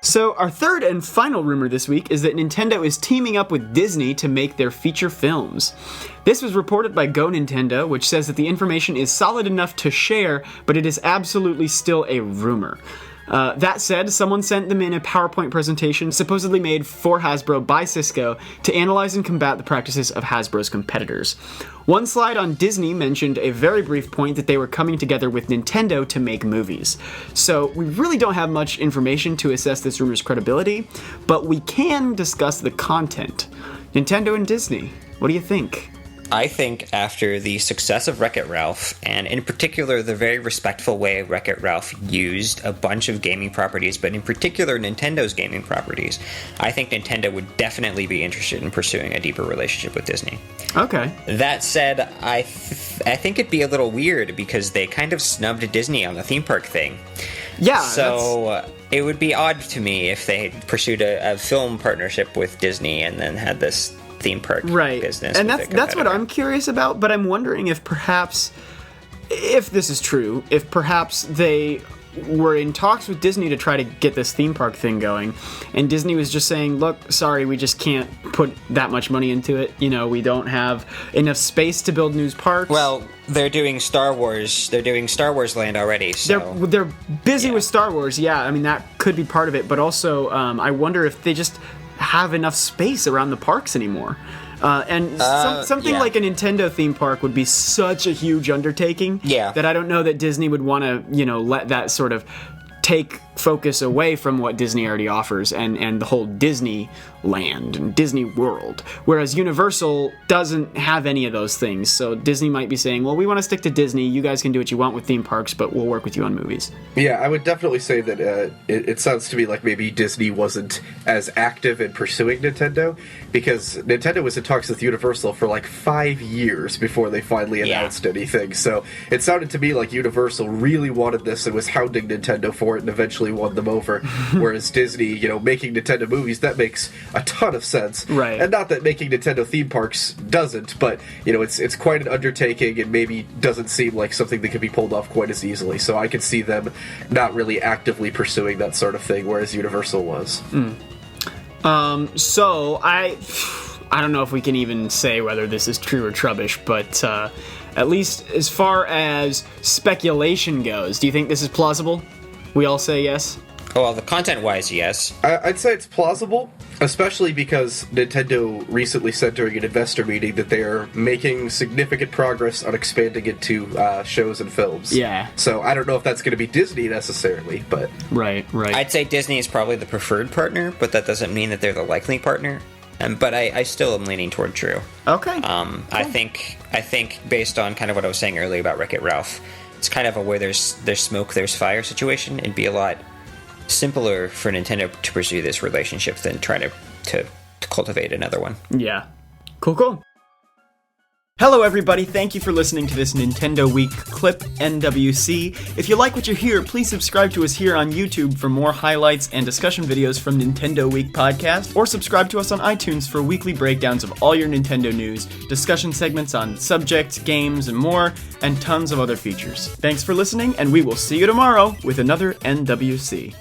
So our third and final rumor this week is that Nintendo is teaming up with Disney to make their feature films. This was reported by Go Nintendo, which says that the information is solid enough to share, but it is absolutely still a rumor. That said, someone sent them in a PowerPoint presentation supposedly made for Hasbro by Cisco to analyze and combat the practices of Hasbro's competitors. One slide on Disney mentioned a very brief point that they were coming together with Nintendo to make movies. So we really don't have much information to assess this rumor's credibility, but we can discuss the content. Nintendo and Disney, what do you think? I think after the success of Wreck-It Ralph, and in particular the very respectful way Wreck-It Ralph used a bunch of gaming properties, but in particular Nintendo's gaming properties, I think Nintendo would definitely be interested in pursuing a deeper relationship with Disney. Okay. That said, I think it'd be a little weird because they kind of snubbed Disney on the theme park thing. Yeah. So it would be odd to me if they pursued a film partnership with Disney and then had this theme park business. And that's what I'm curious about, but I'm wondering if perhaps, if this is true, if perhaps they were in talks with Disney to try to get this theme park thing going, and Disney was just saying, look, sorry, we just can't put that much money into it. You know, we don't have enough space to build new parks. Well, they're doing Star Wars. They're doing Star Wars Land already. So they're busy with Star Wars. Yeah, I mean, that could be part of it, but also I wonder if they just have enough space around the parks anymore. Something like a Nintendo theme park would be such a huge undertaking that I don't know that Disney would want to, let that sort of take focus away from what Disney already offers and the whole Disney land and Disney World. Whereas Universal doesn't have any of those things. So Disney might be saying, well, we want to stick to Disney. You guys can do what you want with theme parks, but we'll work with you on movies. Yeah, I would definitely say that it sounds to me like maybe Disney wasn't as active in pursuing Nintendo, because Nintendo was in talks with Universal for like 5 years before they finally announced anything. So it sounded to me like Universal really wanted this and was hounding Nintendo for it and eventually won them over. Whereas Disney, making Nintendo movies, that makes a ton of sense. Right. And not that making Nintendo theme parks doesn't, but, it's quite an undertaking and maybe doesn't seem like something that can be pulled off quite as easily. So I could see them not really actively pursuing that sort of thing, whereas Universal was. So I don't know if we can even say whether this is true or trubbish, but at least as far as speculation goes, do you think this is plausible? We all say yes? Well, the content-wise, yes. I'd say it's plausible, especially because Nintendo recently said during an investor meeting that they are making significant progress on expanding into shows and films. Yeah. So I don't know if that's going to be Disney necessarily, but... Right. I'd say Disney is probably the preferred partner, but that doesn't mean that they're the likely partner. But I still am leaning toward true. Okay. Cool. I think based on kind of what I was saying earlier about Wreck-It Ralph, it's kind of a where there's smoke, there's fire situation. It'd be a lot simpler for Nintendo to pursue this relationship than try to cultivate another one. Yeah. Cool. Hello everybody, thank you for listening to this Nintendo Week clip, NWC. If you like what you hear, please subscribe to us here on YouTube for more highlights and discussion videos from Nintendo Week podcast, or subscribe to us on iTunes for weekly breakdowns of all your Nintendo news, discussion segments on subjects, games, and more, and tons of other features. Thanks for listening, and we will see you tomorrow with another NWC.